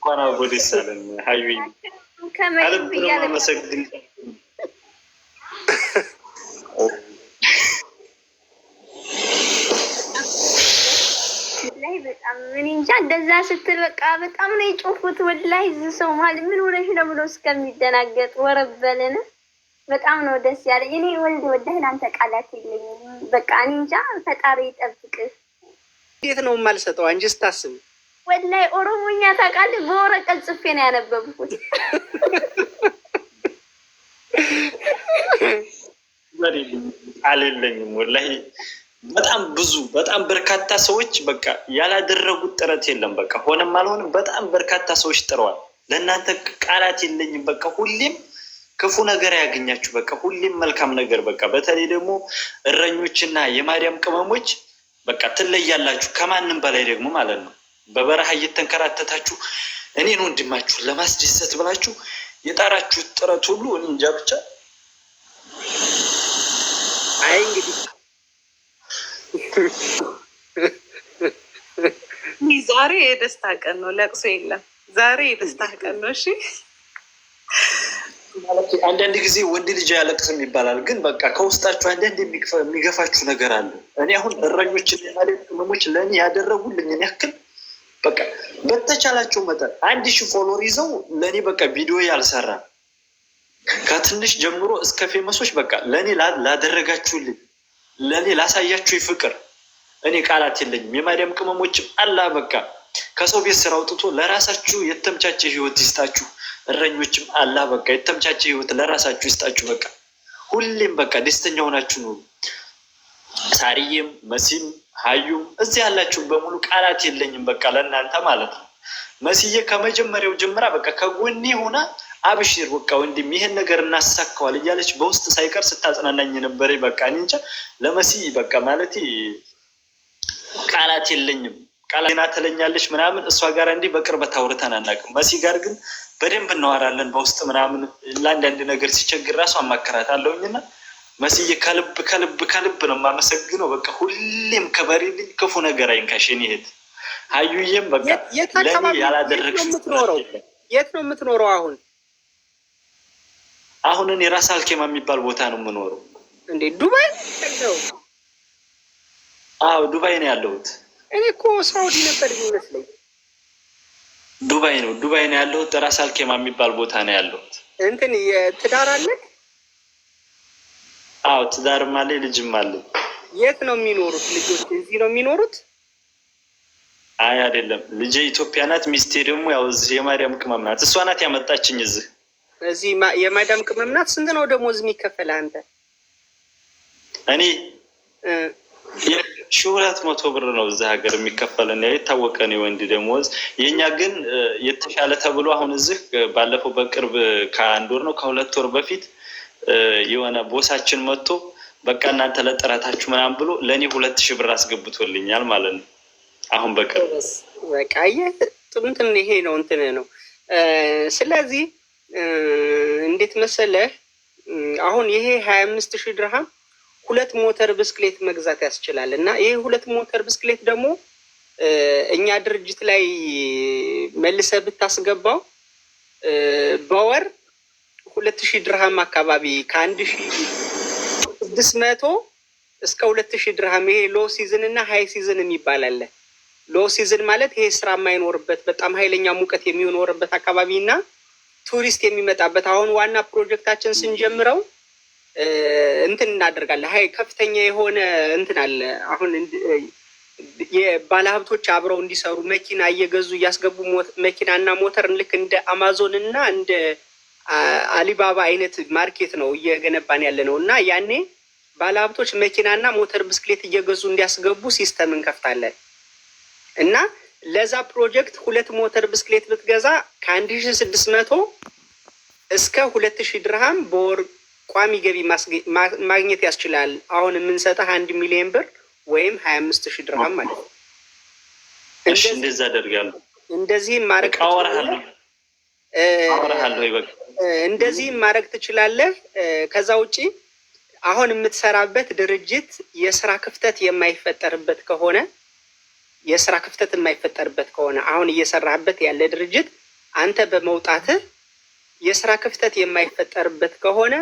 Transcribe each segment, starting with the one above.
እንኳን አብሮ ደስ አለን። ሀዩዬ ከልብ ነው የማመሰግን። ወላሂ በጣም ምን እንጃ እንደዛ ስትል በቃ በጣም ነው የጮፉት። ወላሂ እዚህ ሰው መሀል ምን ሆነሽ ነው ብሎ እስከሚደናገጥ ወረበልን። በጣም ነው ደስ ያለኝ። እኔ ወላሂ ለአንተ ቃላት የለኝም። በቃ እኔ እንጃ ፈጣሪ ይጠብቅህ። እንዴት ነው የማልሰጠው? አንቺ ስታስብ ወላሂ ኦሮሞኛ ታውቃለህ? በወረቀት ጽፌ ነው ያነበብኩት። አልለኝም ወላሂ በጣም በርካታ ሰዎች በቃ ያላደረጉት ጥረት የለም። በቃ ሆነም አልሆነም በጣም በርካታ ሰዎች ጥረዋል። ለእናንተ ቃላት የለኝም። በቃ ሁሌም ክፉ ነገር ያገኛችሁ። በቃ ሁሌም መልካም ነገር። በቃ በተለይ ደግሞ እረኞችና የማርያም ቅመሞች በቃ ትለያላችሁ ከማንም በላይ ደግሞ ማለት ነው። በበረሃ እየተንከራተታችሁ እኔን ወንድማችሁን ለማስደሰት ብላችሁ የጣራችሁት ጥረት ሁሉ እኔ እንጃ ብቻ። አይ እንግዲህ ዛሬ የደስታ ቀን ነው፣ ለቅሶ የለም። ዛሬ የደስታ ቀን ነው። እሺ አንዳንድ ጊዜ ወንድ ልጅ አያለቅስም ይባላል፣ ግን በቃ ከውስጣችሁ አንዳንድ የሚገፋችሁ ነገር አለ። እኔ አሁን እረኞችን የማርያም ቅመሞች ለእኔ ያደረጉልኝን ያክል በቃ በተቻላቸው መጠን 1000 ፎሎወር ይዘው ለእኔ በቃ ቪዲዮ ያልሰራ ከትንሽ ጀምሮ እስከ ፌመሶች በቃ ለእኔ ላደረጋችሁልኝ ለእኔ ላሳያችሁ ፍቅር እኔ ቃላት የለኝም። የማርያም ቅመሞችም አላህ በቃ ከሰው ቤት ስራ አውጥቶ ለራሳችሁ የተመቻቸ ህይወት ይስጣችሁ። እረኞችም አላህ በቃ የተመቻቸ ህይወት ለራሳችሁ ይስጣችሁ። በቃ ሁሌም በቃ ደስተኛ ሆናችሁ ነው። ሳሪዬም መሲም ሀዩም እዚህ ያላችሁ በሙሉ ቃላት የለኝም በቃ ለእናንተ ማለት ነው። መስዬ ከመጀመሪያው ጀምራ በቃ ከጎኔ ሆና አብሽር በቃ ወንድም ይሄን ነገር እናሳካዋል እያለች በውስጥ ሳይቀር ስታጽናናኝ ነበረ። በቃ እኔ እንጃ ለመሲ በቃ ማለት ቃላት የለኝም። ቃላትና ትለኛለች ምናምን እሷ ጋር እንዲህ በቅርበት አውርተን አናውቅም። መሲ ጋር ግን በደንብ እናወራለን በውስጥ ምናምን። ለአንዳንድ ነገር ሲቸግር ራሱ አማክራታለሁኝና መስዬ ከልብ ነው የማመሰግነው። በቃ ሁሌም ከበሬልኝ ክፉ ነገር አይንካሽ የኔ እህት። ሀዩዬም በቃ ለእኔ ያላደረግሽ የት ነው የምትኖረው አሁን? አሁን እኔ ራስ አልኬማ የሚባል ቦታ ነው የምኖረው። እንዴ ዱባይ ነው? አዎ ዱባይ ነው ያለሁት። እኔ እኮ ሳውዲ ነበር የሚመስለኝ። ዱባይ ነው ያለሁት። ራስ አልኬማ የሚባል ቦታ ነው ያለሁት። እንትን የትዳር አለ? አዎ ትዳርም አለ ልጅም አለ። የት ነው የሚኖሩት ልጆች? እዚህ ነው የሚኖሩት? አይ አይደለም፣ ልጄ ኢትዮጵያ ናት። ሚስቴ ደግሞ ያው እዚህ የማርያም ቅመም ናት። እሷ ናት ያመጣችኝ እዚህ የማዳም ቅመም ናት። ስንት ነው ደሞዝ የሚከፈል አንተ? እኔ 1200 ብር ነው እዚህ ሀገር የሚከፈለን። የታወቀ ነው የወንድ ደሞዝ። የእኛ ግን የተሻለ ተብሎ አሁን እዚህ ባለፈው በቅርብ ከ1 ወር ነው ከ2 ወር በፊት የሆነ ቦሳችን መጥቶ በቃ እናንተ ለጥረታችሁ ምናምን ብሎ ለእኔ 2000 ብር አስገብቶልኛል ማለት ነው። አሁን በቅርብ በቃ እንትን ይሄ ነው እንትን ነው። ስለዚህ እንዴት መሰለህ አሁን ይሄ 25,000 ድርሃም 2 ሞተር ብስክሌት መግዛት ያስችላል። እና ይሄ 2 ሞተር ብስክሌት ደግሞ እኛ ድርጅት ላይ መልሰህ ብታስገባው በወር 2000 ድርሃም አካባቢ ከ1600 እስከ 2000 ድርሃም። ይሄ ሎ ሲዝን እና ሀይ ሲዝን የሚባል አለ። ሎ ሲዝን ማለት ይሄ ስራ የማይኖርበት በጣም ኃይለኛ ሙቀት የሚኖርበት አካባቢ እና ቱሪስት የሚመጣበት። አሁን ዋና ፕሮጀክታችን ስንጀምረው እንትን እናደርጋለን። ሀይ ከፍተኛ የሆነ እንትን አለ። አሁን የባለሀብቶች አብረው እንዲሰሩ መኪና እየገዙ እያስገቡ መኪናና ሞተር ልክ እንደ አማዞን እና እንደ አሊባባ አይነት ማርኬት ነው እየገነባን ያለ ነው። እና ያኔ ባለሀብቶች መኪናና ሞተር ብስክሌት እየገዙ እንዲያስገቡ ሲስተም እንከፍታለን። እና ለዛ ፕሮጀክት 2 ሞተር ብስክሌት ብትገዛ ከ1600 እስከ 2000 ድርሃም በወር ቋሚ ገቢ ማግኘት ያስችላል። አሁን የምንሰጠህ 1 ሚሊዮን ብር ወይም 25,000 ድርሃም ማለት ነው። እሺ እንደዛ አደርጋለሁ። እንደዚህም ማድረግ እንደዚህም ማድረግ ትችላለህ። ከዛ ውጪ አሁን የምትሰራበት ድርጅት የስራ ክፍተት የማይፈጠርበት ከሆነ አሁን እየሰራህበት ያለ ድርጅት አንተ በመውጣትህ የስራ ክፍተት የማይፈጠርበት ከሆነ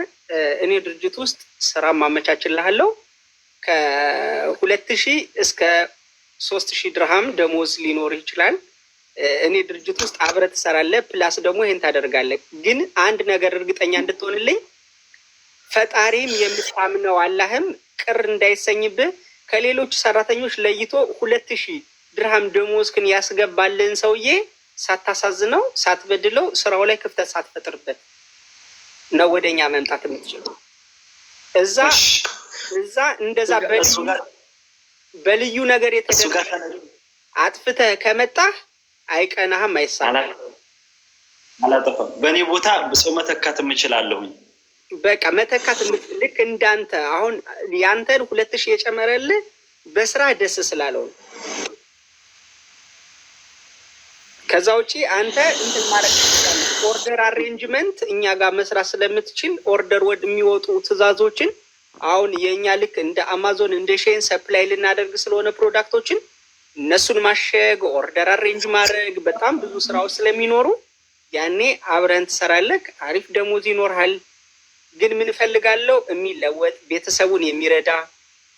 እኔ ድርጅት ውስጥ ስራ ማመቻችልሃለሁ። ከ2000 እስከ 3000 ድርሃም ደሞዝ ሊኖር ይችላል። እኔ ድርጅት ውስጥ አብረህ ትሰራለህ። ፕላስ ደግሞ ይሄን ታደርጋለህ። ግን አንድ ነገር እርግጠኛ እንድትሆንልኝ ፈጣሪም የምታምነው አላህም ቅር እንዳይሰኝብህ ከሌሎች ሰራተኞች ለይቶ 2000 ድርሃም ደሞዝክን ያስገባልን ሰውዬ ሳታሳዝነው ሳትበድለው ስራው ላይ ክፍተት ሳትፈጥርበት ነው ወደኛ መምጣት የምትችለው። እዛ እንደዛ በልዩ ነገር የተደረገ አጥፍተህ ከመጣህ አይቀናህም፣ አይሳናም። አላጠፋም። በእኔ ቦታ ሰው መተካት እችላለሁኝ። በቃ መተካት ልክ እንዳንተ አሁን ያንተን 2000 የጨመረልህ በስራ ደስ ስላለው ነው። ከዛ ውጪ አንተ እንትን ማድረግ ትችላለህ። ኦርደር አሬንጅመንት እኛ ጋር መስራት ስለምትችል ኦርደር ወደ የሚወጡ ትዕዛዞችን አሁን የእኛ ልክ እንደ አማዞን እንደ ሼን ሰፕላይ ልናደርግ ስለሆነ ፕሮዳክቶችን እነሱን ማሸግ ኦርደር አሬንጅ ማድረግ በጣም ብዙ ስራዎች ስለሚኖሩ ያኔ አብረን ትሰራለህ። አሪፍ ደሞዝ ይኖርሃል። ግን ምን እፈልጋለሁ የሚለወጥ ቤተሰቡን የሚረዳ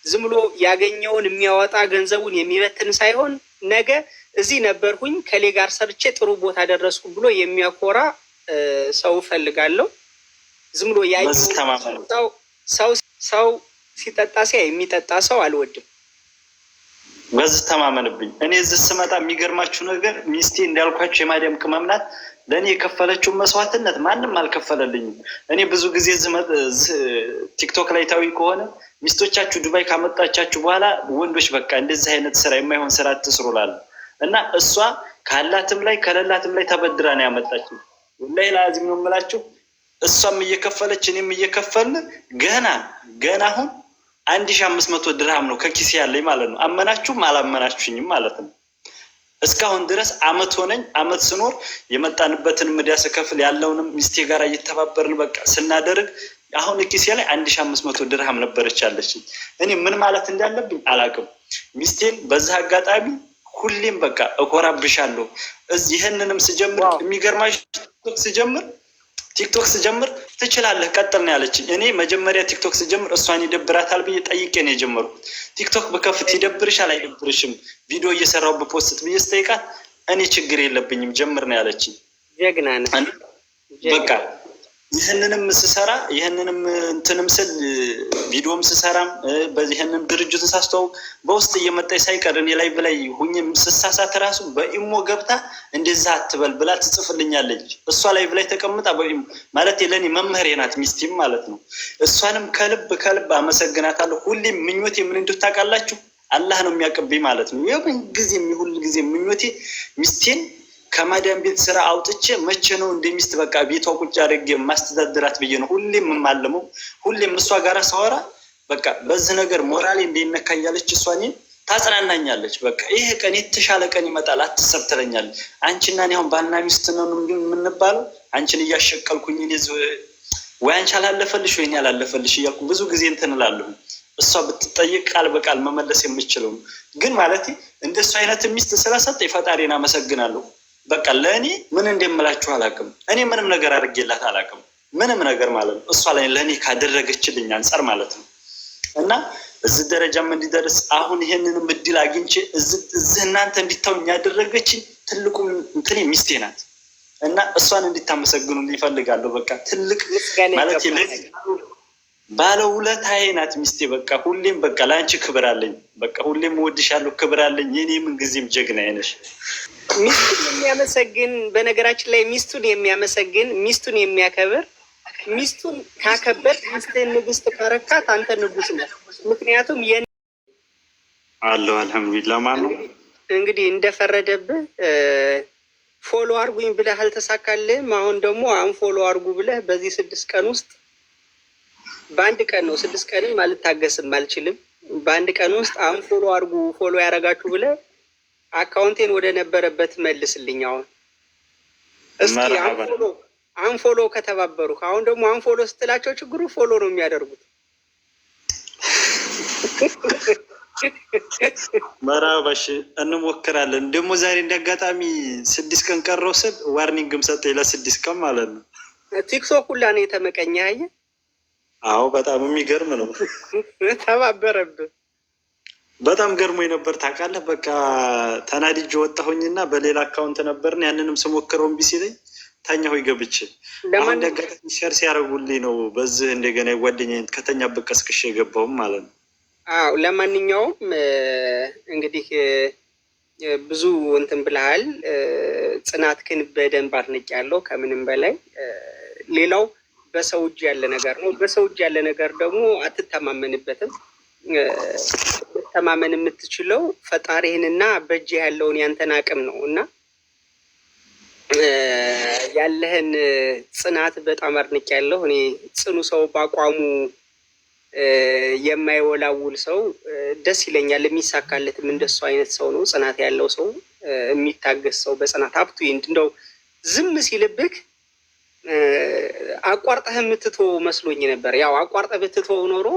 ዝም ብሎ ያገኘውን የሚያወጣ ገንዘቡን የሚበትን ሳይሆን ነገ እዚህ ነበርኩኝ ከሌ ጋር ሰርቼ ጥሩ ቦታ ደረስኩ ብሎ የሚያኮራ ሰው እፈልጋለሁ። ዝም ብሎ ያየው ሰው ሲጠጣ ሲያይ የሚጠጣ ሰው አልወድም። በዚህ ተማመንብኝ። እኔ እዚህ ስመጣ የሚገርማችሁ ነገር ሚስቴ እንዳልኳችሁ የማዳም ቅመም ናት። ለእኔ የከፈለችውን መስዋዕትነት ማንም አልከፈለልኝም። እኔ ብዙ ጊዜ ቲክቶክ ላይ ታዊ ከሆነ ሚስቶቻችሁ ዱባይ ካመጣቻችሁ በኋላ ወንዶች በቃ እንደዚህ አይነት ስራ የማይሆን ስራ ትስሩላል እና እሷ ካላትም ላይ ከሌላትም ላይ ተበድራ ነው ያመጣችው። ወላሂ ላዚም ነው የምላችሁ። እሷም እየከፈለች እኔም እየከፈልን ገና አሁን 1500 ድርሃም ነው ከኪሴ ያለኝ ማለት ነው። አመናችሁም አላመናችሁኝም ማለት ነው። እስካሁን ድረስ አመት ሆነኝ። አመት ስኖር የመጣንበትን ምድያ ስከፍል ያለውንም ሚስቴ ጋር እየተባበርን በቃ ስናደርግ አሁን ኪሴ ላይ 1500 ድርሃም ነበረች ያለችኝ። እኔ ምን ማለት እንዳለብኝ አላውቅም። ሚስቴን በዛ አጋጣሚ ሁሌም በቃ እኮራብሻለሁ። ይህንንም ስጀምር የሚገርማችሁ ቲክቶክ ስጀምር ትችላለህ ቀጥል ነው ያለችኝ። እኔ መጀመሪያ ቲክቶክ ስጀምር እሷን ይደብራታል ብዬ ጠይቄ ነው የጀመርኩት። ቲክቶክ በከፍት ይደብርሻል አይደብርሽም ቪዲዮ እየሰራው በፖስት ብዬ ስጠይቃት እኔ ችግር የለብኝም ጀምር ነው ያለችኝ። ጀግና ነህ። በቃ ይህንንም ስሰራ ይህንንም እንትንም ስል ቪዲዮም ስሰራም በዚህንም ድርጅቱን ሳስተዋውቅ በውስጥ እየመጣች ሳይቀር እኔ ላይ ብላይ ሁኝም ስሳሳት ራሱ በኢሞ ገብታ እንደዛ አትበል ብላ ትጽፍልኛለች። እሷ ላይ ብላይ ተቀምጣ በኢሞ ማለት ለኔ መምህሬ ናት ሚስቴም ማለት ነው። እሷንም ከልብ አመሰግናታለሁ። ሁሌም ምኞቴ ምን እንደው ታውቃላችሁ አላህ ነው የሚያቀብኝ ማለት ነው። የምን ጊዜ ምኞቴ ሚስቴን ከማዳም ቤት ስራ አውጥቼ መቼ ነው እንደ ሚስት በቃ ቤቷ ቁጭ አድርጌ ማስተዳድራት ብዬ ነው ሁሌም የማለመው። ሁሌም እሷ ጋር ሳወራ በቃ በዚህ ነገር ሞራሌ እንደይነካ እያለች እሷ እኔን ታጽናናኛለች። በቃ ይሄ ቀን የተሻለ ቀን ይመጣል አትሰብ ትለኛለች። አንቺና እኔ አሁን ባልና ሚስት ነው የምንባለው። አንቺን እያሸቀልኩኝ ወይ አንቺ አላለፈልሽ ወይ እኔ አላለፈልሽ እያልኩ ብዙ ጊዜ እንትን እላለሁ። እሷ ብትጠይቅ ቃል በቃል መመለስ የምችለው ግን ማለት እንደሱ አይነት ሚስት ስለሰጠኝ ፈጣሪን አመሰግናለሁ። በቃ ለእኔ ምን እንደምላችሁ አላውቅም። እኔ ምንም ነገር አድርጌላት አላውቅም። ምንም ነገር ማለት ነው እሷ ላይ ለእኔ ካደረገችልኝ አንጻር ማለት ነው። እና እዚህ ደረጃም እንዲደርስ አሁን ይሄንንም እድል አግኝቼ እዚህ እናንተ እንዲታውኝ ያደረገችኝ ትልቁ እንትን ሚስቴ ናት። እና እሷን እንዲታመሰግኑ ይፈልጋለሁ። በቃ ትልቅ ማለት ባለውለታዬ ናት ሚስቴ። በቃ ሁሌም በቃ ለአንቺ ክብር አለኝ። በቃ ሁሌም እወድሻለሁ፣ ክብር አለኝ። የኔ ምን ጊዜም ጀግና ነሽ። ሚስቱን የሚያመሰግን በነገራችን ላይ ሚስቱን የሚያመሰግን ሚስቱን የሚያከብር ሚስቱን ካከበር ሚስትህን ንግስት ካረካት አንተ ንጉስ ነህ። ምክንያቱም አለው አልሐምዱሊላህ ማነው እንግዲህ እንደፈረደብህ ፎሎ አርጉኝ ብለህ አልተሳካልህም። አሁን ደግሞ አንፎሎ አርጉ ብለህ በዚህ 6 ቀን ውስጥ በአንድ ቀን ነው 6 ቀንም አልታገስም አልችልም። በአንድ ቀን ውስጥ አንፎሎ አርጉ ፎሎ ያረጋችሁ ብለህ አካውንቴን ወደ ነበረበት መልስልኝ። አሁን እስኪ አንፎሎ ከተባበሩ አሁን ደግሞ አንፎሎ ስትላቸው ችግሩ ፎሎ ነው የሚያደርጉት። መራባሽ እንሞክራለን። ደግሞ ዛሬ እንዳጋጣሚ 6 ቀን ቀረው ስል ዋርኒንግም ሰጠኝ ለ6 ቀን ማለት ነው። ቲክቶክ ሁላ ነው የተመቀኘ። ያየ አዎ በጣም የሚገርም ነው። ተባበረብህ። በጣም ገርሞኝ ነበር ታውቃለህ። በቃ ተናድጄ ወጣሁኝና በሌላ አካውንት ነበርን ያንንም ስሞክረው እምቢ ሲለኝ ተኛሁ ገብቼ። አሁን እንዳጋጣሚ ሸር ሲያደርጉልኝ ነው በዚህ እንደገና የጓደኛዬን ከተኛበት ቀስቅሼ የገባሁም ማለት ነው። አዎ ለማንኛውም እንግዲህ ብዙ እንትን ብለሃል። ጽናትክን በደንብ አድንቄያለሁ ከምንም በላይ። ሌላው በሰው እጅ ያለ ነገር ነው። በሰው እጅ ያለ ነገር ደግሞ አትተማመንበትም። ተማመን የምትችለው ፈጣሪህንና በእጅ ያለውን ያንተን አቅም ነው እና ያለህን ጽናት በጣም አድንቄያለሁ። እኔ ጽኑ ሰው በአቋሙ የማይወላውል ሰው ደስ ይለኛል። የሚሳካለትም እንደሱ አይነት ሰው ነው። ጽናት ያለው ሰው፣ የሚታገስ ሰው በጽናት ሀብቱ እንደው ዝም ሲልብክ አቋርጠህ የምትተው መስሎኝ ነበር። ያው አቋርጠህ ብትተው ኖሮ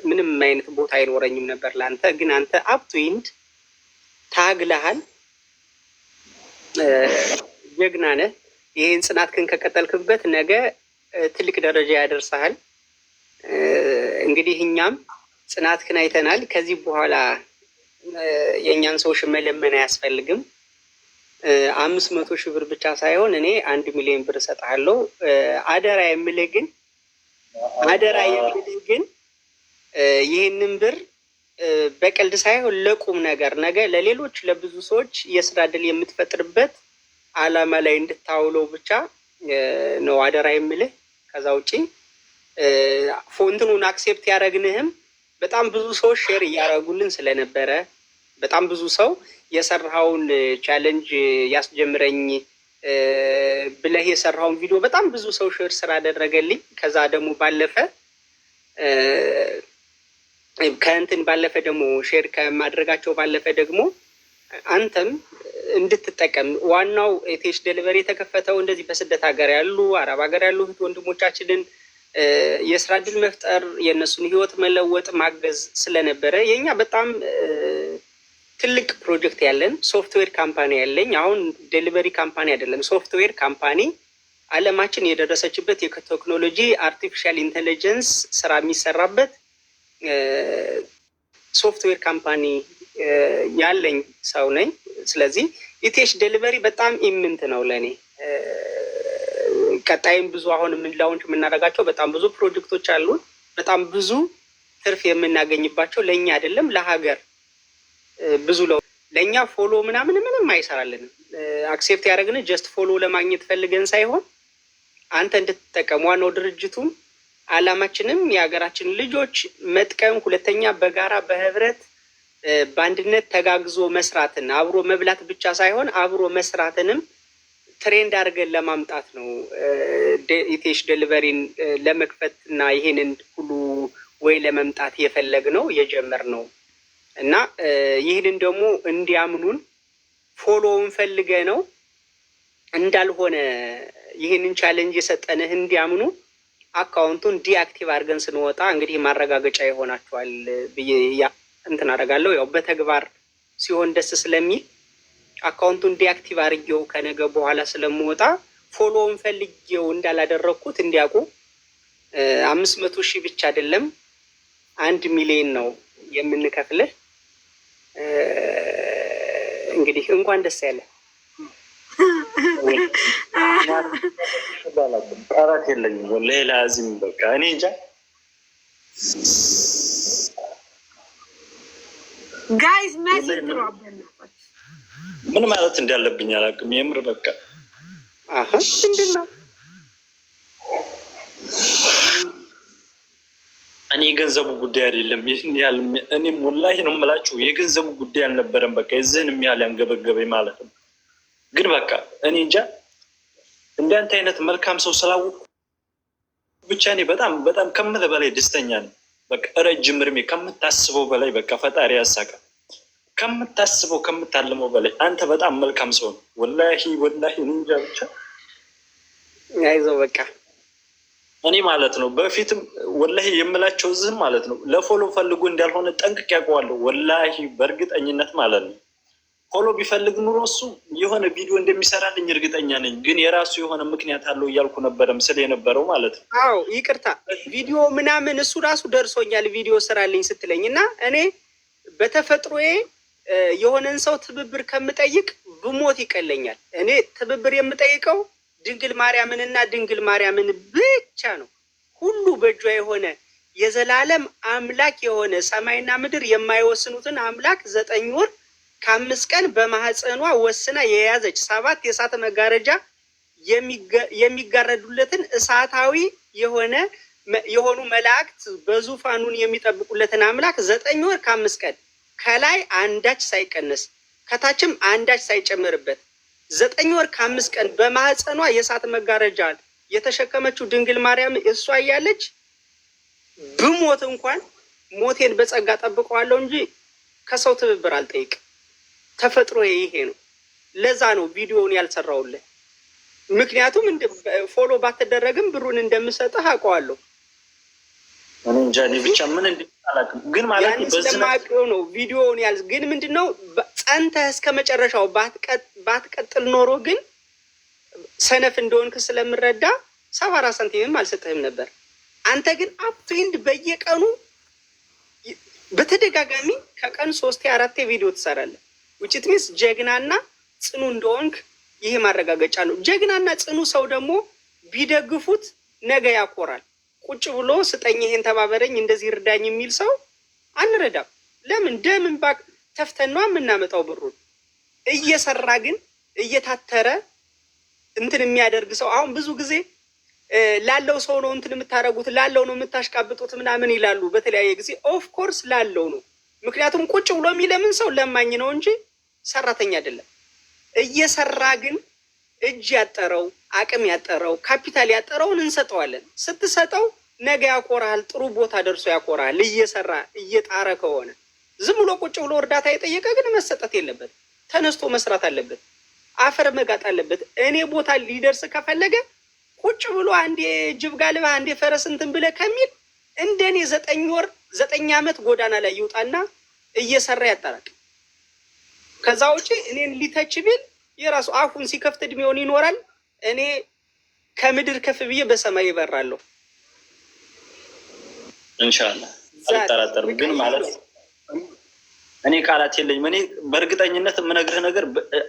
ምንም አይነት ቦታ አይኖረኝም ነበር ለአንተ። ግን አንተ ሀብቱ ታግለሃል። ጀግና ነህ። ይህን ጽናትክን ከቀጠልክበት ነገ ትልቅ ደረጃ ያደርሰሃል። እንግዲህ እኛም ጽናትክን አይተናል። ከዚህ በኋላ የእኛን ሰዎች መለመን አያስፈልግም። 500,000 ብር ብቻ ሳይሆን እኔ 1 ሚሊዮን ብር እሰጥሃለሁ። አደራ የምልህ ግን ይህንን ብር በቀልድ ሳይሆን ለቁም ነገር ነገ ለሌሎች ለብዙ ሰዎች የስራ እድል የምትፈጥርበት አላማ ላይ እንድታውለው ብቻ ነው አደራ የምልህ። ከዛ ውጪ ፎንትኑን አክሴፕት ያደረግንህም በጣም ብዙ ሰዎች ሼር እያደረጉልን ስለነበረ በጣም ብዙ ሰው የሰራኸውን ቻሌንጅ ያስጀምረኝ ብለህ የሰራውን ቪዲዮ በጣም ብዙ ሰው ሼር ስላደረገልኝ ከዛ ደግሞ ባለፈ ከእንትን ባለፈ ደግሞ ሼር ከማድረጋቸው ባለፈ ደግሞ አንተም እንድትጠቀም ዋናው ኢቴሽ ዴሊቨሪ የተከፈተው እንደዚህ በስደት ሀገር ያሉ አረብ ሀገር ያሉ እህት ወንድሞቻችንን የስራ እድል መፍጠር የእነሱን ህይወት መለወጥ ማገዝ ስለነበረ የኛ በጣም ትልቅ ፕሮጀክት ያለን ሶፍትዌር ካምፓኒ ያለኝ አሁን ዴሊቨሪ ካምፓኒ አይደለም፣ ሶፍትዌር ካምፓኒ አለማችን የደረሰችበት የቴክኖሎጂ አርቲፊሻል ኢንቴሊጀንስ ስራ የሚሰራበት ሶፍትዌር ካምፓኒ ያለኝ ሰው ነኝ። ስለዚህ ኢቴሽ ዴሊቨሪ በጣም ኢምንት ነው ለእኔ። ቀጣይም ብዙ አሁን ላውንች የምናደርጋቸው በጣም ብዙ ፕሮጀክቶች አሉን። በጣም ብዙ ትርፍ የምናገኝባቸው ለእኛ አይደለም ለሀገር ብዙ ለእኛ ፎሎ ምንም አይሰራልንም። አክሴፕት ያደረግን ጀስት ፎሎ ለማግኘት ፈልገን ሳይሆን አንተ እንድትጠቀም ዋናው ድርጅቱም አላማችንም የሀገራችን ልጆች መጥቀም፣ ሁለተኛ በጋራ በህብረት በአንድነት ተጋግዞ መስራትን አብሮ መብላት ብቻ ሳይሆን አብሮ መስራትንም ትሬንድ አድርገን ለማምጣት ነው ኢቴሽ ዴሊቨሪን ለመክፈት እና ይሄንን ሁሉ ወይ ለመምጣት የፈለግነው የጀመርነው እና ይህንን ደግሞ እንዲያምኑን ፎሎውን ፈልገ ነው እንዳልሆነ ይህንን ቻሌንጅ የሰጠንህ እንዲያምኑ አካውንቱን ዲአክቲቭ አድርገን ስንወጣ እንግዲህ ማረጋገጫ ይሆናቸዋል ብዬ እንትን አደርጋለሁ። ያው በተግባር ሲሆን ደስ ስለሚል አካውንቱን ዲአክቲቭ አድርጌው ከነገ በኋላ ስለምወጣ ፎሎውን ፈልጌው እንዳላደረግኩት እንዲያውቁ 500,000 ብቻ አይደለም 1 ሚሊዮን ነው የምንከፍልህ። እንግዲህ እንኳን ደስ ያለ። ቃላት የለኝም ሌላ እዚህም በቃ እኔ እንጃ ጋይዝ ምን ማለት እንዳለብኝ አላውቅም። የምር በቃ ምንድን ነው እኔ የገንዘቡ ጉዳይ አይደለም። እኔም ወላሂ ነው የምላችሁ የገንዘቡ ጉዳይ አልነበረም። በቃ የዚህንም ያህል ያንገበገበኝ ማለት ነው። ግን በቃ እኔ እንጃ እንዳንተ አይነት መልካም ሰው ስላወቅሁ ብቻ እኔ በጣም በጣም ከምልህ በላይ ደስተኛ ነኝ። በቃ ረጅም እድሜ ከምታስበው በላይ በቃ ፈጣሪ ያሳካ ከምታስበው ከምታልመው በላይ አንተ በጣም መልካም ሰው ነው። ወላሂ እኔ እንጃ ብቻ አይዞህ በቃ እኔ ማለት ነው በፊትም ወላሂ የምላቸው ዝም ማለት ነው ለፎሎ ፈልጎ እንዳልሆነ ጠንቅቅ ያውቀዋለሁ። ወላሂ በእርግጠኝነት ማለት ነው ፎሎ ቢፈልግ ኑሮ እሱ የሆነ ቪዲዮ እንደሚሰራልኝ እርግጠኛ ነኝ። ግን የራሱ የሆነ ምክንያት አለው እያልኩ ነበረ ምስል የነበረው ማለት ነው። አዎ ይቅርታ ቪዲዮ ምናምን እሱ ራሱ ደርሶኛል ቪዲዮ ስራልኝ ስትለኝ እና እኔ በተፈጥሮዬ የሆነን ሰው ትብብር ከምጠይቅ ብሞት ይቀለኛል። እኔ ትብብር የምጠይቀው ድንግል ማርያምንና ድንግል ማርያምን ብቻ ነው። ሁሉ በእጇ የሆነ የዘላለም አምላክ የሆነ ሰማይና ምድር የማይወስኑትን አምላክ 9 ወር ከ5 ቀን በማህፀኗ ወስና የያዘች 7 የእሳት መጋረጃ የሚጋረዱለትን እሳታዊ የሆኑ መላእክት በዙፋኑን የሚጠብቁለትን አምላክ 9 ወር ከ5 ቀን ከላይ አንዳች ሳይቀነስ ከታችም አንዳች ሳይጨምርበት 9 ወር ከ5 ቀን በማህፀኗ የእሳት መጋረጃ የተሸከመችው ድንግል ማርያም እሷ እያለች ብሞት እንኳን ሞቴን በጸጋ ጠብቀዋለሁ እንጂ ከሰው ትብብር አልጠይቅም። ተፈጥሮ ይሄ ነው። ለዛ ነው ቪዲዮውን ያልሰራውልህ። ምክንያቱም ፎሎ ባትደረግም ብሩን እንደምሰጥህ አውቀዋለሁ። እኔ እንጃ እኔ ብቻ ምን እንደምታላቅም ግን ማለት በዝማቂው ነው ቪዲዮውን ያል ግን ምንድነው ጸንተህ እስከ መጨረሻው ባትቀጥል ኖሮ ግን ሰነፍ እንደሆንክ ስለምረዳ 74 ሳንቲምም አልሰጥህም ነበር። አንተ ግን አፕቴንድ በየቀኑ በተደጋጋሚ ከቀን 3-4 ቪዲዮ ትሰራለህ። ውጭት ሚስ ጀግናና ጽኑ እንደሆንክ ይሄ ማረጋገጫ ነው። ጀግናና ጽኑ ሰው ደግሞ ቢደግፉት ነገ ያኮራል። ቁጭ ብሎ ስጠኝ ይሄን ተባበረኝ እንደዚህ እርዳኝ የሚል ሰው አንረዳም። ለምን ደምን ባክ ተፍተን ነው የምናመጣው ብሩን። እየሰራ ግን እየታተረ እንትን የሚያደርግ ሰው አሁን ብዙ ጊዜ ላለው ሰው ነው እንትን የምታረጉት ላለው ነው የምታሽቃብጡት ምናምን ይላሉ በተለያየ ጊዜ። ኦፍ ኮርስ ላለው ነው። ምክንያቱም ቁጭ ብሎ የሚለምን ሰው ለማኝ ነው እንጂ ሰራተኛ አይደለም። እየሰራ ግን እጅ ያጠረው አቅም ያጠረው ካፒታል ያጠረውን እንሰጠዋለን። ስትሰጠው ነገ ያኮራል፣ ጥሩ ቦታ ደርሶ ያኮራል። እየሰራ እየጣረ ከሆነ ዝም ብሎ ቁጭ ብሎ እርዳታ የጠየቀ ግን መሰጠት የለበት። ተነስቶ መስራት አለበት። አፈር መጋጥ አለበት። እኔ ቦታ ሊደርስ ከፈለገ ቁጭ ብሎ አንዴ ጅብ ጋልባ አንዴ ፈረስ እንትን ብለህ ከሚል እንደኔ 9 ወር 9 ዓመት ጎዳና ላይ ይውጣና እየሰራ ያጠራቅ። ከዛ ውጪ እኔን ሊተች ቢል የራሱ አፉን ሲከፍት እድሜውን ይኖራል። እኔ ከምድር ከፍ ብዬ በሰማይ ይበራለሁ ኢንሻአላህ። አልጠራጠርም። ግን ማለት እኔ ቃላት የለኝም። እኔ በእርግጠኝነት የምነግርህ ነገር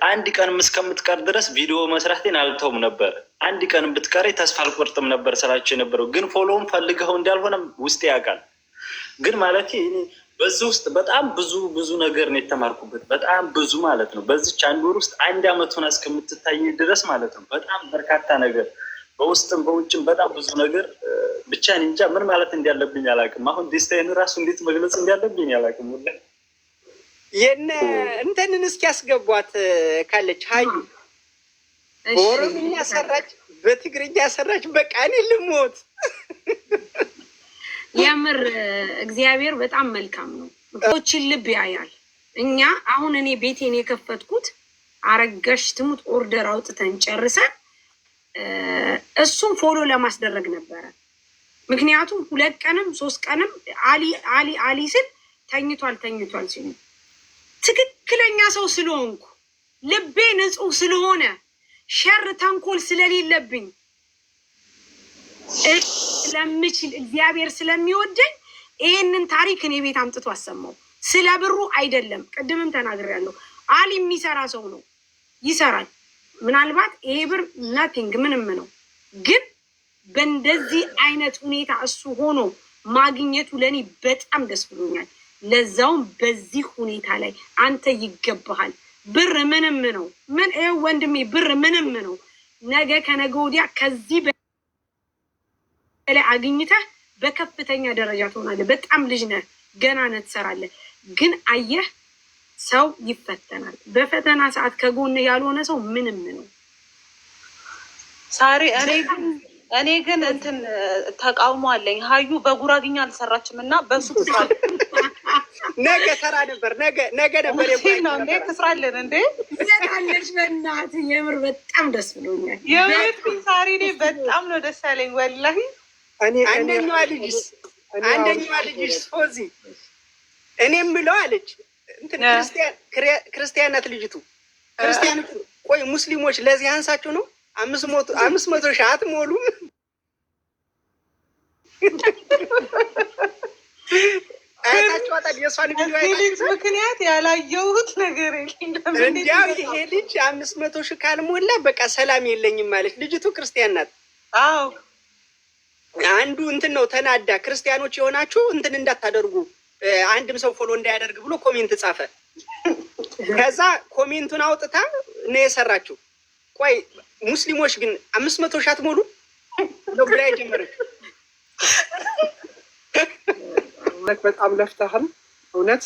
አንድ ቀንም እስከምትቀር ድረስ ቪዲዮ መስራቴን አልተውም ነበር። አንድ ቀንም ብትቀር ተስፋ አልቆርጥም ነበር ስራቸው የነበረው። ግን ፎሎውም ፈልገው እንዳልሆነም ውስጥ ያውቃል። ግን ማለት እኔ በዚህ ውስጥ በጣም ብዙ ነገር ነው የተማርኩበት። በጣም ብዙ ማለት ነው። በዚች 1 ወር ውስጥ 1 ዓመት ሆና እስከምትታይ ድረስ ማለት ነው። በጣም በርካታ ነገር በውስጥም በውጭም በጣም ብዙ ነገር ብቻ እኔ እንጃ ምን ማለት እንዳለብኝ አላውቅም። አሁን ደስታዬን ራሱ እንዴት መግለጽ እንዳለብኝ አላውቅም። ሁላ የነ እንትንን እስኪ ያስገቧት ካለች ሀዩ በኦሮምኛ ሰራች፣ በትግርኛ ሰራች። በቃ እኔ ልሞት። የምር እግዚአብሔር በጣም መልካም ነው። ሰዎችን ልብ ያያል። እኛ አሁን እኔ ቤቴን የከፈትኩት አረጋሽ ትሙት ኦርደር አውጥተን ጨርሰን እሱን ፎሎ ለማስደረግ ነበረ። ምክንያቱም 2 ቀንም 3 ቀንም አሊ ስል ተኝቷል ሲሉ ትክክለኛ ሰው ስለሆንኩ ልቤ ንጹህ ስለሆነ ሸር ተንኮል ስለሌለብኝ ስለምችል እግዚአብሔር ስለሚወደኝ ይሄንን ታሪክ እኔ ቤት አምጥቶ አሰማው። ስለ ብሩ አይደለም። ቅድምም ተናግሬያለሁ። አሊ የሚሰራ ሰው ነው፣ ይሰራል። ምናልባት ይሄ ብር ናቲንግ ምንም ነው። ግን በእንደዚህ አይነት ሁኔታ እሱ ሆኖ ማግኘቱ ለኔ በጣም ደስ ብሎኛል። ለዛውም በዚህ ሁኔታ ላይ አንተ ይገባሃል። ብር ምንም ነው። ምን ይሄ ወንድሜ ብር ምንም ነው። ነገ ከነገ ወዲያ ከዚህ በላይ አግኝተህ በከፍተኛ ደረጃ ትሆናለህ። በጣም ልጅ ነህ፣ ገና ነህ፣ ትሰራለህ። ግን አየህ ሰው ይፈተናል። በፈተና ሰዓት ከጎን ያልሆነ ሰው ምንም ነው። ሳሪ እኔ ግን እንትን ተቃውሞ አለኝ። ሀዩ በጉራግኛ አልሰራችም እና በሱ ትስራለች። ነገ ተራ ነበር፣ ነገ ነበር ነው እንዴ? ትስራለን እንዴ? ይዘታለች። በእናትህ የምር በጣም ደስ ብሎኛል። የምር ሳሪ እኔ በጣም ነው ደስ ያለኝ ወላሂ። አንደኛዋ ልጅስ ሶዚ እኔ የምለው አለች እንትን ክርስቲያን ናት ልጅቱ። ክርስቲያኖች ቆይ ሙስሊሞች ለዚህ አንሳችሁ ነው 500 ሺህ አትሞሉም? ምክንያት ያላየሁት ነገር እንዲያው ይሄ ልጅ 500 ሺህ ካልሞላ በቃ ሰላም የለኝም ማለት ልጅቱ ክርስቲያን ናት። አዎ አንዱ እንትን ነው ተናዳ ክርስቲያኖች የሆናችሁ እንትን እንዳታደርጉ አንድም ሰው ፎሎ እንዳያደርግ ብሎ ኮሜንት ጻፈ። ከዛ ኮሜንቱን አውጥታ ነው የሰራችው። ቆይ ሙስሊሞች ግን 500 ሺህ አትሞሉ ነው ብላ የጀመረችው። በጣም ለፍተሃል እውነት።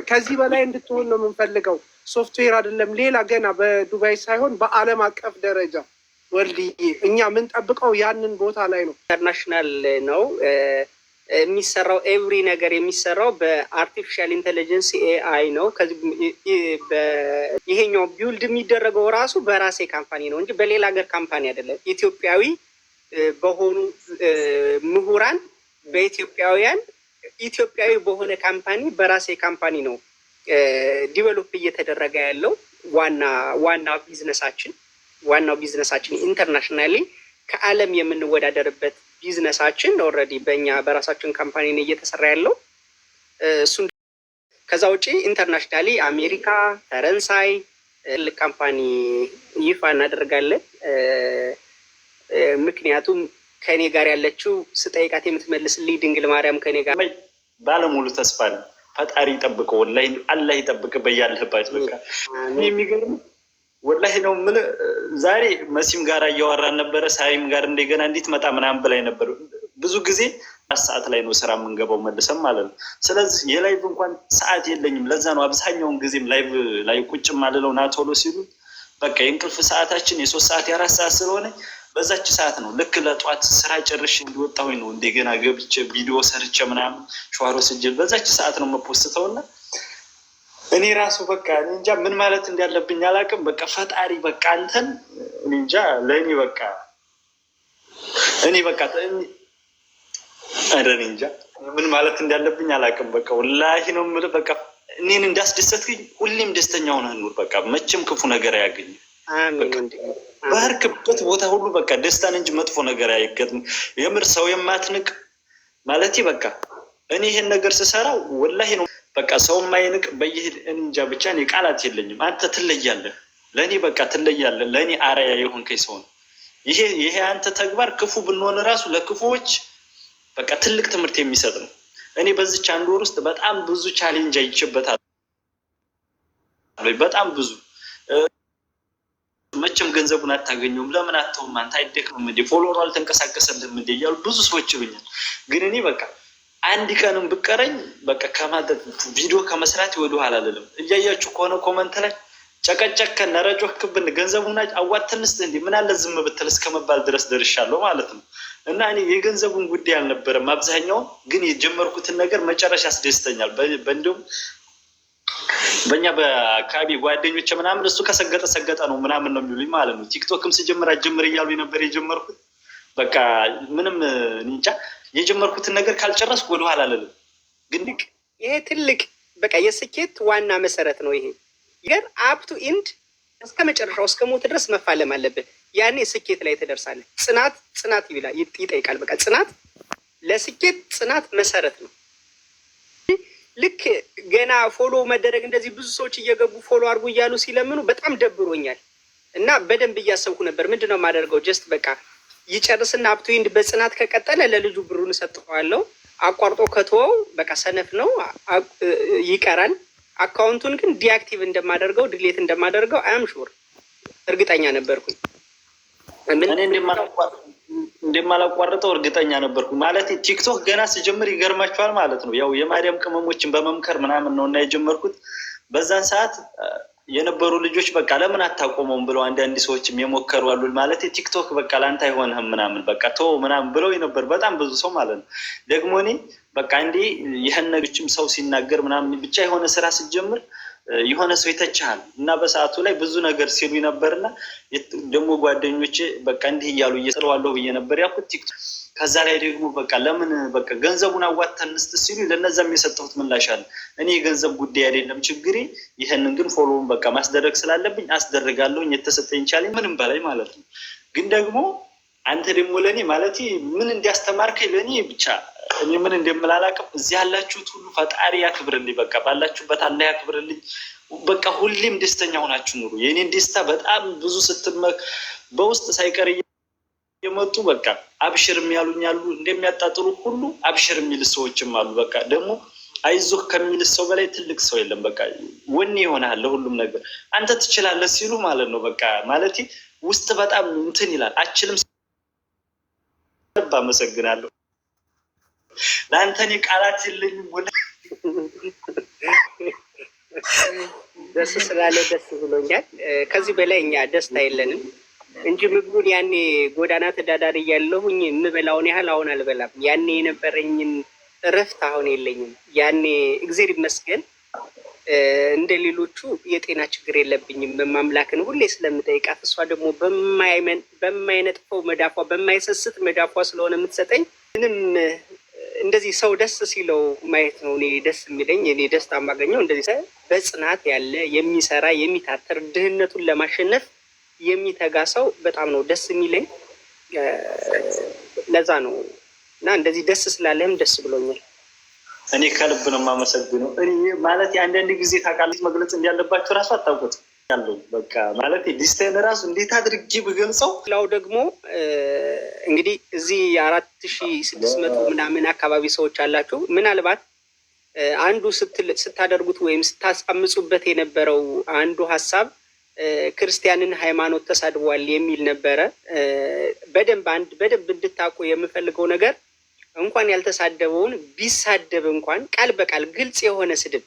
ከዚህ በላይ እንድትሆን ነው የምንፈልገው። ሶፍትዌር አይደለም ሌላ ገና በዱባይ ሳይሆን በዓለም አቀፍ ደረጃ ወልድዬ እኛ የምንጠብቀው ያንን ቦታ ላይ ነው። ኢንተርናሽናል ነው የሚሰራው። ኤቭሪ ነገር የሚሰራው በአርቲፊሻል ኢንቴሊጀንስ ኤአይ ነው። ይሄኛው ቢውልድ የሚደረገው ራሱ በራሴ ካምፓኒ ነው እንጂ በሌላ ሀገር ካምፓኒ አይደለም። ኢትዮጵያዊ በሆኑ ምሁራን በኢትዮጵያውያን ኢትዮጵያዊ በሆነ ካምፓኒ በራሴ ካምፓኒ ነው ዲቨሎፕ እየተደረገ ያለው። ዋናው ቢዝነሳችን ኢንተርናሽናሊ ከዓለም የምንወዳደርበት ቢዝነሳችን ኦልሬዲ በእኛ በራሳችን ካምፓኒ ነው እየተሰራ ያለው እሱን። ከዛ ውጭ ኢንተርናሽናሊ አሜሪካ፣ ፈረንሳይ ትልቅ ካምፓኒ ይፋ እናደርጋለን። ምክንያቱም ከእኔ ጋር ያለችው ስጠይቃት የምትመልስልኝ ድንግል ማርያም ከእኔ ጋር ባለሙሉ ተስፋ ነው። ፈጣሪ ይጠብቀው፣ ወላሂ አላህ ይጠብቅ በያለህበት። በቃ የሚገርም ወላሂ ነው የምልህ። ዛሬ መሲም ጋር እያወራን ነበረ፣ ሳይም ጋር እንደገና እንዴት መጣ ምናምን ብላኝ ነበር። ብዙ ጊዜ 4 ሰዓት ላይ ነው ስራ የምንገባው መልሰም ማለት ነው። ስለዚህ የላይቭ እንኳን ሰዓት የለኝም። ለዛ ነው አብዛኛውን ጊዜም ላይቭ ላይ ቁጭ ማልለው ና ቶሎ ሲሉ በቃ የእንቅልፍ ሰዓታችን የ3 ሰዓት የ4 ሰዓት ስለሆነ በዛች ሰዓት ነው ልክ ለጧት ስራ ጨርሽ እንዲወጣሁኝ ነው እንደገና ገብቼ ቪዲዮ ሰርቼ ምናምን ሸዋሮ ስጅል በዛች ሰዓት ነው መፖስተውና እኔ ራሱ በቃ እንጃ ምን ማለት እንዳለብኝ አላውቅም። በቃ ፈጣሪ በቃ አንተን እንጃ ለእኔ በቃ እኔ በቃ አረን እንጃ ምን ማለት እንዳለብኝ አላውቅም። በቃ ወላሂ ነው የምልህ። በቃ እኔን እንዳስደሰትክኝ ሁሌም ደስተኛ ሆነህ ኑር። በቃ መቼም ክፉ ነገር አያገኝም። ባርክበት ቦታ ሁሉ በቃ ደስታን እንጂ መጥፎ ነገር አይገጥም። የምር ሰው የማትንቅ ማለት በቃ እኔ ይሄን ነገር ስሰራ ወላሂ ነው በቃ ሰው የማይንቅ በይሄድ እንጃ ብቻ እኔ ቃላት የለኝም። አንተ ትለያለህ፣ ለእኔ በቃ ትለያለህ። ለእኔ አርአያ የሆንከኝ ሰው ነው። ይሄ አንተ ተግባር ክፉ ብንሆን ራሱ ለክፉዎች በቃ ትልቅ ትምህርት የሚሰጥ ነው። እኔ በዚች 1 ወር ውስጥ በጣም ብዙ ቻሌንጅ አይቼበታል። በጣም ብዙ መቼም ገንዘቡን አታገኘውም፣ ለምን አተውም አንተ አይደክምም እንዴ ፎሎወሩ አልተንቀሳቀሰልህም እንዴ እያሉ ብዙ ሰዎች ይሉኛል። ግን እኔ በቃ አንድ ቀንም ብቀረኝ በቃ ከማድረግ ቪዲዮ ከመስራት ወደኋላ አልልም። እያያችሁ ከሆነ ኮመንት ላይ ጨቀጨከን ነረጆክብን ገንዘቡን አዋተንስት እንዴ ምን አለ ዝም ብትል እስከመባል ድረስ ደርሻለሁ ማለት ነው። እና እኔ የገንዘቡን ጉዳይ አልነበረም አብዛኛው፣ ግን የጀመርኩትን ነገር መጨረሻ ያስደስተኛል። በእንዲሁም በእኛ በአካባቢ ጓደኞች ምናምን እሱ ከሰገጠ ነው ምናምን ነው የሚሉኝ ማለት ነው። ቲክቶክም ስጀምር አጀምር እያሉ ነበር የጀመርኩት። በቃ ምንም እንጃ የጀመርኩትን ነገር ካልጨረስኩ ወደኋላ አልልም። ግን ይሄ ትልቅ በቃ የስኬት ዋና መሰረት ነው። ይሄ ነገር አፕቱ ኢንድ እስከ መጨረሻው እስከ ሞት ድረስ መፋለም አለብን። ያኔ ስኬት ላይ ትደርሳለህ። ጽናት ይጠይቃል። በቃ ጽናት ለስኬት ጽናት መሰረት ነው። ልክ ገና ፎሎ መደረግ እንደዚህ ብዙ ሰዎች እየገቡ ፎሎ አድርጉ እያሉ ሲለምኑ በጣም ደብሮኛል እና በደንብ እያሰብኩ ነበር። ምንድነው የማደርገው? ጀስት በቃ ይጨርስና አፕቱ ኢንድ በጽናት ከቀጠለ ለልጁ ብሩን እሰጥቀዋለሁ። አቋርጦ ከተወው በቃ ሰነፍ ነው ይቀራል። አካውንቱን ግን ዲአክቲቭ እንደማደርገው ድሌት እንደማደርገው አያም ሹር እርግጠኛ ነበርኩኝ። እኔ እንደማላቋርጠው እርግጠኛ ነበርኩ። ማለት ቲክቶክ ገና ስጀምር ይገርማችኋል ማለት ነው። ያው የማርያም ቅመሞችን በመምከር ምናምን ነው እና የጀመርኩት። በዛን ሰዓት የነበሩ ልጆች በቃ ለምን አታቆመውም ብለው አንዳንድ ሰዎችም የሞከሩ አሉ። ማለት ቲክቶክ በቃ ለአንተ አይሆንህም ምናምን በቃ ተወው ምናምን ብለው ነበር በጣም ብዙ ሰው ማለት ነው። ደግሞ እኔ በቃ እንዲህ ይህን ነገሮችም ሰው ሲናገር ምናምን ብቻ የሆነ ስራ ስጀምር የሆነ ሰው ይተቻል እና በሰዓቱ ላይ ብዙ ነገር ሲሉ ነበርና ደግሞ ጓደኞቼ በቃ እንዲህ እያሉ እየጥለዋለሁ ብዬ ነበር ያልኩት ቲክቶክ። ከዛ ላይ ደግሞ በቃ ለምን በቃ ገንዘቡን አዋጥተን እንስጥ ሲሉ ለነዛም የሰጠሁት ምላሽ አለ። እኔ የገንዘብ ጉዳይ አይደለም ችግሬ፣ ይህንን ግን ፎሎውን በቃ ማስደረግ ስላለብኝ አስደርጋለሁኝ፣ የተሰጠኝ ቻለኝ ምንም በላይ ማለት ነው። ግን ደግሞ አንተ ደግሞ ለእኔ ማለት ምን እንዲያስተማርከኝ ለእኔ ብቻ እኔ ምን እንደምላላቅም እዚህ ያላችሁት ሁሉ ፈጣሪ ያክብርልኝ። በቃ ባላችሁበት አላህ ያክብርልኝ። በቃ ሁሌም ደስተኛ ሆናችሁ ኑሩ። የእኔን ደስታ በጣም ብዙ በውስጥ ሳይቀር የመጡ በቃ አብሽር የሚያሉኝ አሉ፣ እንደሚያጣጥሉ ሁሉ አብሽር የሚል ሰዎችም አሉ። በቃ ደግሞ አይዞህ ከሚል ሰው በላይ ትልቅ ሰው የለም። በቃ ወኔ ይሆናል ለሁሉም ነገር አንተ ትችላለህ ሲሉ ማለት ነው። በቃ ማለት ውስጥ በጣም እንትን ይላል። አችልም አመሰግናለሁ። ለአንተ እኔ ቃላት የለኝም። ደስ ስላለ ደስ ብሎኛል። ከዚህ በላይ እኛ ደስታ የለንም እንጂ ምግቡን ያኔ ጎዳና ተዳዳሪ እያለሁኝ የምበላውን ያህል አሁን አልበላም። ያኔ የነበረኝን እረፍት አሁን የለኝም። ያኔ እግዜር ይመስገን እንደ ሌሎቹ የጤና ችግር የለብኝም። ማምላክን ሁሌ ስለምጠይቃት እሷ ደግሞ በማይነጥፈው መዳፏ በማይሰስት መዳፏ ስለሆነ የምትሰጠኝ ምንም እንደዚህ ሰው ደስ ሲለው ማየት ነው እኔ ደስ የሚለኝ። እኔ ደስታ የማገኘው እንደዚህ በጽናት ያለ የሚሰራ የሚታተር ድህነቱን ለማሸነፍ የሚተጋ ሰው በጣም ነው ደስ የሚለኝ። ለዛ ነው እና እንደዚህ ደስ ስላለህም ደስ ብሎኛል። እኔ ከልብ ነው የማመሰግነው። እኔ ማለት አንዳንድ ጊዜ ታውቃለች መግለጽ እንዳለባቸው ራሱ አታውቁት ያለው በቃ ማለት ዲስታይን ራሱ እንዴት አድርጌ ብገልጸው። ሌላው ደግሞ እንግዲህ እዚህ 4600 ምናምን አካባቢ ሰዎች አላችሁ። ምናልባት አንዱ ስታደርጉት ወይም ስታስቀምጹበት የነበረው አንዱ ሀሳብ ክርስቲያንን ሃይማኖት ተሳድቧል የሚል ነበረ። በደንብ እንድታውቁ የምፈልገው ነገር እንኳን ያልተሳደበውን ቢሳደብ እንኳን ቃል በቃል ግልጽ የሆነ ስድብ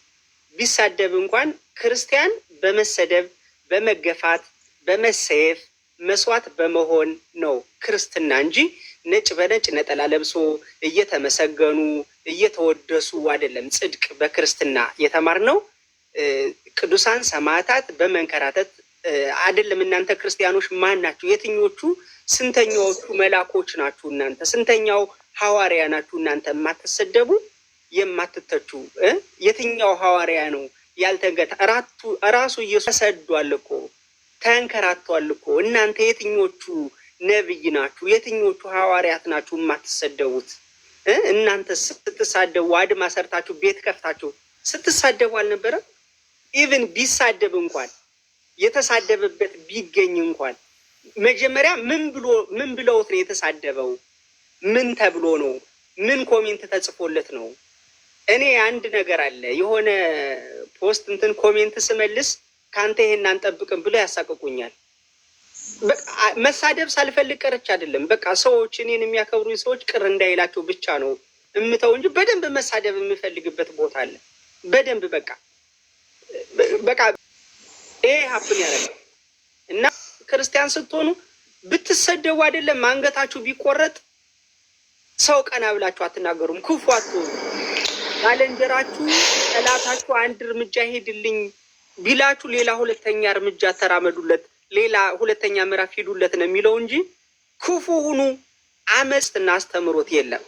ቢሳደብ እንኳን ክርስቲያን በመሰደብ በመገፋት በመሰየፍ መስዋዕት በመሆን ነው ክርስትና እንጂ ነጭ በነጭ ነጠላ ለብሶ እየተመሰገኑ እየተወደሱ አይደለም። ጽድቅ በክርስትና የተማርነው ቅዱሳን ሰማዕታት በመንከራተት አይደለም። እናንተ ክርስቲያኖች ማን ናችሁ? የትኞቹ ስንተኛዎቹ መላኮች ናችሁ? እናንተ ስንተኛው ሐዋርያ ናችሁ? እናንተ የማትሰደቡ የማትተቹ የትኛው ሐዋርያ ነው ያልተንገታ? ራሱ ኢየሱስ ተሰዷል እኮ ተንከራቷል እኮ። እናንተ የትኞቹ ነብይ ናችሁ? የትኞቹ ሐዋርያት ናችሁ የማትሰደቡት? እናንተ ስትሳደቡ አድማ ሰርታችሁ ቤት ከፍታችሁ ስትሳደቡ አልነበረም? ኢቭን ቢሳደብ እንኳን የተሳደበበት ቢገኝ እንኳን መጀመሪያ ምን ብለውት ነው የተሳደበው? ምን ተብሎ ነው? ምን ኮሜንት ተጽፎለት ነው? እኔ አንድ ነገር አለ የሆነ ፖስት እንትን ኮሜንት ስመልስ ከአንተ ይሄን አንጠብቅም ብሎ ያሳቅቁኛል። መሳደብ ሳልፈልግ ቀርቼ አይደለም። በቃ ሰዎች እኔን የሚያከብሩኝ ሰዎች ቅር እንዳይላቸው ብቻ ነው እምተው እንጂ በደንብ መሳደብ የምፈልግበት ቦታ አለ። በደንብ በቃ ይሄ ሀፕን ያደርጋል። እና ክርስቲያን ስትሆኑ ብትሰደቡ አይደለም አንገታችሁ ቢቆረጥ ሰው ቀና ብላችሁ አትናገሩም። ክፉ አትሆኑ። ባልንጀራችሁ ጠላታችሁ አንድ እርምጃ ሄድልኝ ቢላችሁ ሌላ ሁለተኛ እርምጃ ተራመዱለት፣ ሌላ ሁለተኛ ምዕራፍ ሄዱለት ነው የሚለው እንጂ ክፉ ሁኑ አመፅና አስተምሮት የለም።